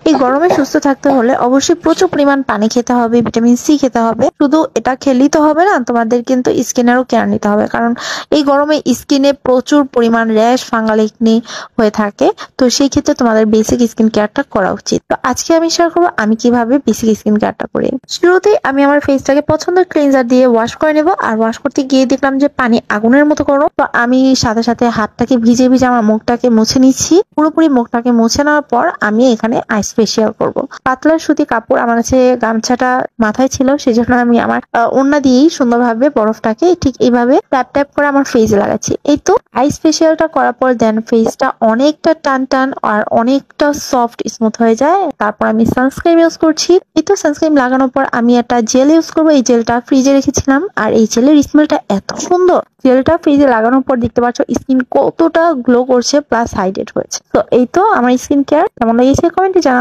এই গরমে সুস্থ থাকতে হলে অবশ্যই প্রচুর পরিমাণ পানি খেতে হবে, ভিটামিন সি খেতে হবে। শুধু এটা খেলেই তো হবে না, তোমাদের কিন্তু স্কিনেরও কেয়ার নিতে হবে, কারণ এই গরমে স্কিনে প্রচুর পরিমাণ র্যাশ, ফাঙ্গাল একনি হয়ে থাকে। তো সেই ক্ষেত্রে তোমাদের বেসিক স্কিন কেয়ারটা করা উচিত। তো আজকে আমি শেয়ার করবো আমি কিভাবে বেসিক স্কিন কেয়ারটা করি। শুরুতেই আমি আমার ফেসটাকে পছন্দের ক্লিনজার দিয়ে ওয়াশ করে নেব। আর ওয়াশ করতে গিয়ে দেখলাম যে পানি আগুনের মতো গরম, তো আমি সাথে সাথে হাতটাকে ভিজে ভিজে আমার মুখটাকে মুছে নিচ্ছি। পুরোপুরি মুখটাকে মুছে নেওয়ার পর আমি এখানে আইস ফেশিয়াল করব। পাতলা সুতি কাপড় আমার কাছে, গামছাটা মাথায় ছিল, সেজন্য আমি আমার ওড়না দিয়েই সুন্দরভাবে বরফটাকে ঠিক এইভাবে ট্যাপ ট্যাপ করে আমার ফেসে লাগাচ্ছি। এই তো আইস ফেশিয়ালটা করার পর দেন ফেসটা অনেকটা টান টান আর অনেকটা সফট স্মুথ হয়ে যায়। তারপর আমি সানস্ক্রিন ইউজ করছি। এই তো সানস্ক্রিন লাগানোর পর আমি একটা জেল ইউজ করবো। এই জেলটা ফ্রিজে রেখেছিলাম, আর এই জেলের স্মেলটা এত সুন্দর। জেলটা ফ্রিজে লাগানোর পর দেখতে পাচ্ছ স্কিন কতটা গ্লো করছে, প্লাস হাইড্রেট হয়েছে। তো এই তো আমার স্কিন কেয়ার কেমন লেগেছে কমেন্টে জানাও।